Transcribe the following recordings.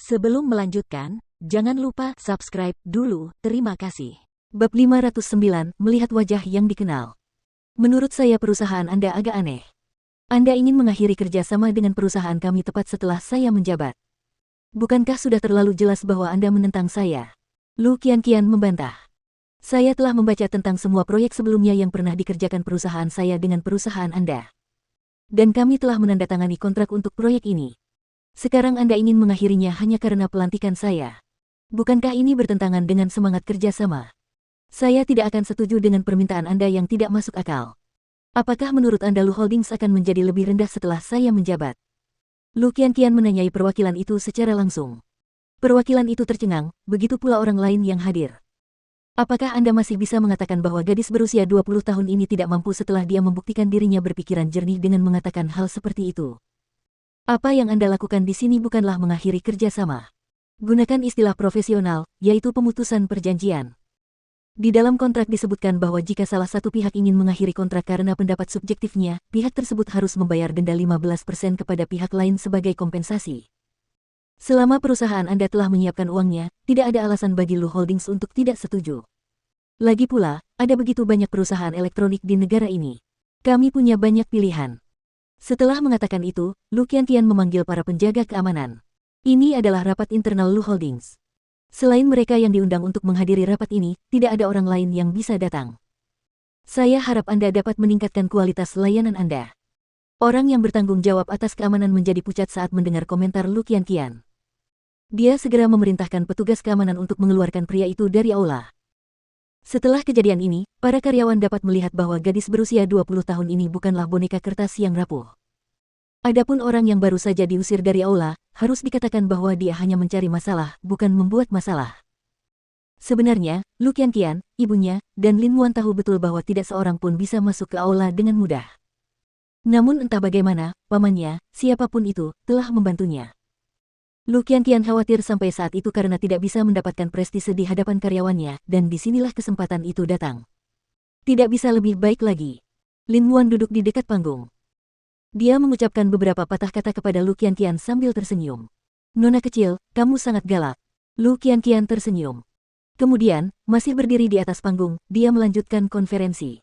Sebelum melanjutkan, jangan lupa subscribe dulu, terima kasih. Bab 509, melihat wajah yang dikenal. Menurut saya perusahaan Anda agak aneh. Anda ingin mengakhiri kerjasama dengan perusahaan kami tepat setelah saya menjabat. Bukankah sudah terlalu jelas bahwa Anda menentang saya? Lu Qianqian membantah. Saya telah membaca tentang semua proyek sebelumnya yang pernah dikerjakan perusahaan saya dengan perusahaan Anda. Dan kami telah menandatangani kontrak untuk proyek ini. Sekarang Anda ingin mengakhirinya hanya karena pelantikan saya. Bukankah ini bertentangan dengan semangat kerjasama? Saya tidak akan setuju dengan permintaan Anda yang tidak masuk akal. Apakah menurut Anda Lu Holdings akan menjadi lebih rendah setelah saya menjabat? Lu Qianqian menanyai perwakilan itu secara langsung. Perwakilan itu tercengang, begitu pula orang lain yang hadir. Apakah Anda masih bisa mengatakan bahwa gadis berusia 20 tahun ini tidak mampu setelah dia membuktikan dirinya berpikiran jernih dengan mengatakan hal seperti itu? Apa yang Anda lakukan di sini bukanlah mengakhiri kerjasama. Gunakan istilah profesional, yaitu pemutusan perjanjian. Di dalam kontrak disebutkan bahwa jika salah satu pihak ingin mengakhiri kontrak karena pendapat subjektifnya, pihak tersebut harus membayar denda 15% kepada pihak lain sebagai kompensasi. Selama perusahaan Anda telah menyiapkan uangnya, tidak ada alasan bagi Lu Holdings untuk tidak setuju. Lagi pula, ada begitu banyak perusahaan elektronik di negara ini. Kami punya banyak pilihan. Setelah mengatakan itu, Lu Qianqian memanggil para penjaga keamanan. Ini adalah rapat internal Lu Holdings. Selain mereka yang diundang untuk menghadiri rapat ini, tidak ada orang lain yang bisa datang. Saya harap Anda dapat meningkatkan kualitas layanan Anda. Orang yang bertanggung jawab atas keamanan menjadi pucat saat mendengar komentar Lu Qianqian. Dia segera memerintahkan petugas keamanan untuk mengeluarkan pria itu dari aula. Setelah kejadian ini, para karyawan dapat melihat bahwa gadis berusia 20 tahun ini bukanlah boneka kertas yang rapuh. Adapun orang yang baru saja diusir dari aula, harus dikatakan bahwa dia hanya mencari masalah, bukan membuat masalah. Sebenarnya, Lu Qianqian, ibunya, dan Lin Muan tahu betul bahwa tidak seorang pun bisa masuk ke aula dengan mudah. Namun entah bagaimana, pamannya, siapapun itu, telah membantunya. Lu Qianqian khawatir sampai saat itu karena tidak bisa mendapatkan prestise di hadapan karyawannya, dan disinilah kesempatan itu datang. Tidak bisa lebih baik lagi. Lin Muan duduk di dekat panggung. Dia mengucapkan beberapa patah kata kepada Lu Qianqian sambil tersenyum. Nona kecil, kamu sangat galak. Lu Qianqian tersenyum. Kemudian, masih berdiri di atas panggung, dia melanjutkan konferensi.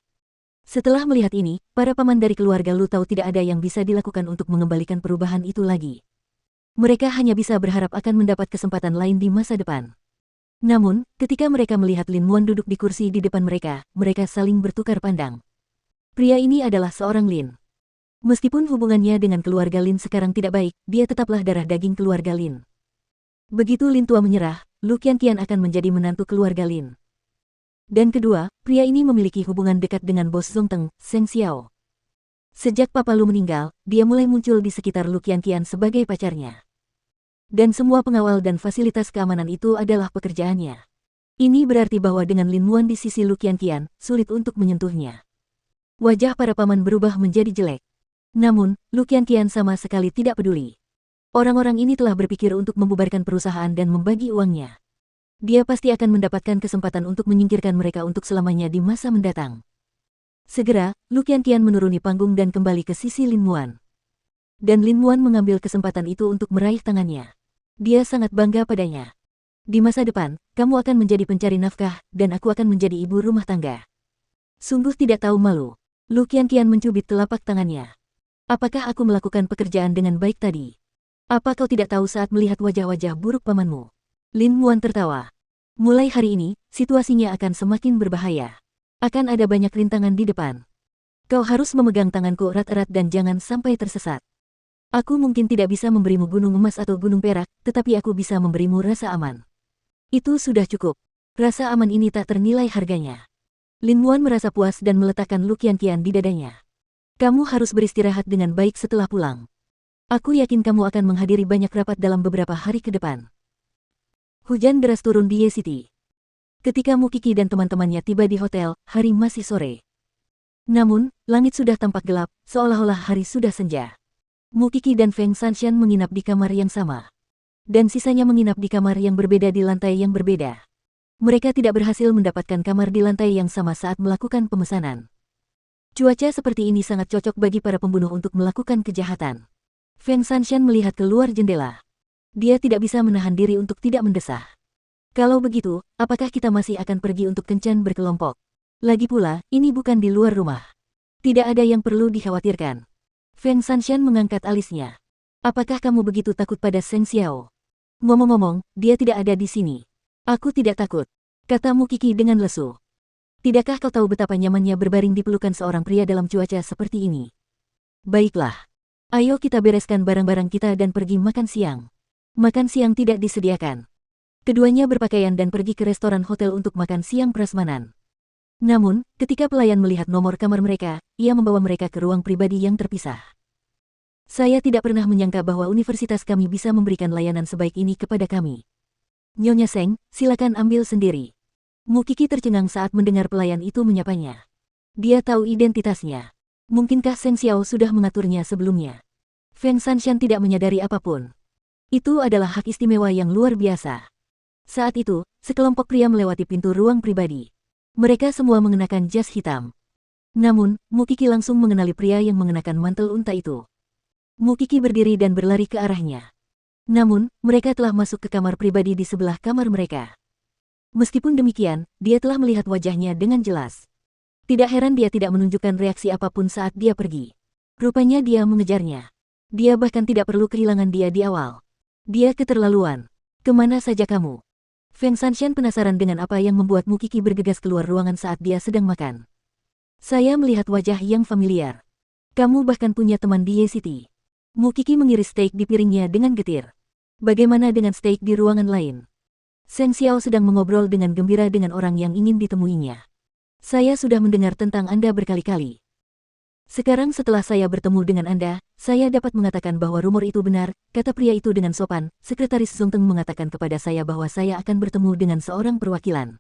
Setelah melihat ini, para paman dari keluarga Lu tahu tidak ada yang bisa dilakukan untuk mengembalikan perubahan itu lagi. Mereka hanya bisa berharap akan mendapat kesempatan lain di masa depan. Namun, ketika mereka melihat Lin Muan duduk di kursi di depan mereka, mereka saling bertukar pandang. Pria ini adalah seorang Lin. Meskipun hubungannya dengan keluarga Lin sekarang tidak baik, dia tetaplah darah daging keluarga Lin. Begitu Lin tua menyerah, Lu Qianqian akan menjadi menantu keluarga Lin. Dan kedua, pria ini memiliki hubungan dekat dengan bos Zongteng, Zheng Xiao. Sejak Papa Lu meninggal, dia mulai muncul di sekitar Lu Qianqian sebagai pacarnya. Dan semua pengawal dan fasilitas keamanan itu adalah pekerjaannya. Ini berarti bahwa dengan Lin Muan di sisi Lu Qianqian, sulit untuk menyentuhnya. Wajah para paman berubah menjadi jelek. Namun, Lu Qianqian sama sekali tidak peduli. Orang-orang ini telah berpikir untuk membubarkan perusahaan dan membagi uangnya. Dia pasti akan mendapatkan kesempatan untuk menyingkirkan mereka untuk selamanya di masa mendatang. Segera, Lu Qianqian menuruni panggung dan kembali ke sisi Lin Muan. Dan Lin Muan mengambil kesempatan itu untuk meraih tangannya. Dia sangat bangga padanya. Di masa depan, kamu akan menjadi pencari nafkah, dan aku akan menjadi ibu rumah tangga. Sungguh tidak tahu malu. Lu Qianqian mencubit telapak tangannya. Apakah aku melakukan pekerjaan dengan baik tadi? Apa kau tidak tahu saat melihat wajah-wajah buruk pamanmu? Lin Muan tertawa. Mulai hari ini, situasinya akan semakin berbahaya. Akan ada banyak rintangan di depan. Kau harus memegang tanganku erat-erat dan jangan sampai tersesat. Aku mungkin tidak bisa memberimu gunung emas atau gunung perak, tetapi aku bisa memberimu rasa aman. Itu sudah cukup. Rasa aman ini tak ternilai harganya. Lin Muan merasa puas dan meletakkan Lu Qianqian di dadanya. Kamu harus beristirahat dengan baik setelah pulang. Aku yakin kamu akan menghadiri banyak rapat dalam beberapa hari ke depan. Hujan deras turun di Ye City. Ketika Mu Qi dan teman-temannya tiba di hotel, hari masih sore. Namun, langit sudah tampak gelap, seolah-olah hari sudah senja. Mu Qi dan Feng Shanshan menginap di kamar yang sama. Dan sisanya menginap di kamar yang berbeda di lantai yang berbeda. Mereka tidak berhasil mendapatkan kamar di lantai yang sama saat melakukan pemesanan. Cuaca seperti ini sangat cocok bagi para pembunuh untuk melakukan kejahatan. Feng Shanshan melihat keluar jendela. Dia tidak bisa menahan diri untuk tidak mendesah. Kalau begitu, apakah kita masih akan pergi untuk kencan berkelompok? Lagi pula, ini bukan di luar rumah. Tidak ada yang perlu dikhawatirkan. Feng Sanshan mengangkat alisnya. Apakah kamu begitu takut pada Seng Xiao? Ngomong-ngomong, dia tidak ada di sini. Aku tidak takut, kata Mu Qi dengan lesu. Tidakkah kau tahu betapa nyamannya berbaring di pelukan seorang pria dalam cuaca seperti ini? Baiklah. Ayo kita bereskan barang-barang kita dan pergi makan siang. Makan siang tidak disediakan. Keduanya berpakaian dan pergi ke restoran hotel untuk makan siang prasmanan. Namun, ketika pelayan melihat nomor kamar mereka, ia membawa mereka ke ruang pribadi yang terpisah. Saya tidak pernah menyangka bahwa universitas kami bisa memberikan layanan sebaik ini kepada kami. Nyonya Seng, silakan ambil sendiri. Mu Qi tercengang saat mendengar pelayan itu menyapanya. Dia tahu identitasnya. Mungkinkah Seng Xiao sudah mengaturnya sebelumnya? Feng Sanshan tidak menyadari apapun. Itu adalah hak istimewa yang luar biasa. Saat itu, sekelompok pria melewati pintu ruang pribadi. Mereka semua mengenakan jas hitam. Namun, Mu Qi langsung mengenali pria yang mengenakan mantel unta itu. Mu Qi berdiri dan berlari ke arahnya. Namun, mereka telah masuk ke kamar pribadi di sebelah kamar mereka. Meskipun demikian, dia telah melihat wajahnya dengan jelas. Tidak heran dia tidak menunjukkan reaksi apapun saat dia pergi. Rupanya dia mengejarnya. Dia bahkan tidak perlu kehilangan dia di awal. Dia keterlaluan. Kemana saja kamu? Feng Sanshan penasaran dengan apa yang membuat Mu Qi bergegas keluar ruangan saat dia sedang makan. Saya melihat wajah yang familiar. Kamu bahkan punya teman di Ye-City. Mu Qi mengiris steak di piringnya dengan getir. Bagaimana dengan steak di ruangan lain? Seng Xiao sedang mengobrol dengan gembira dengan orang yang ingin ditemuinya. Saya sudah mendengar tentang Anda berkali-kali. Sekarang setelah saya bertemu dengan Anda, saya dapat mengatakan bahwa rumor itu benar, kata pria itu dengan sopan. Sekretaris Zongteng mengatakan kepada saya bahwa saya akan bertemu dengan seorang perwakilan.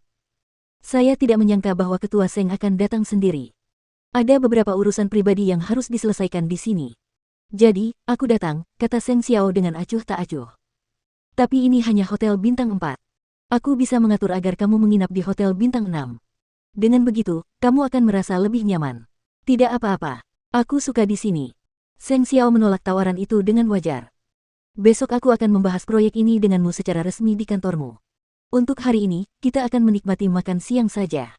Saya tidak menyangka bahwa Ketua Seng akan datang sendiri. Ada beberapa urusan pribadi yang harus diselesaikan di sini. Jadi, aku datang, kata Seng Xiao dengan acuh tak acuh. Tapi ini hanya hotel bintang 4. Aku bisa mengatur agar kamu menginap di hotel bintang 6. Dengan begitu, kamu akan merasa lebih nyaman. Tidak apa-apa. Aku suka di sini. Seng Xiao menolak tawaran itu dengan wajar. Besok aku akan membahas proyek ini denganmu secara resmi di kantormu. Untuk hari ini, kita akan menikmati makan siang saja.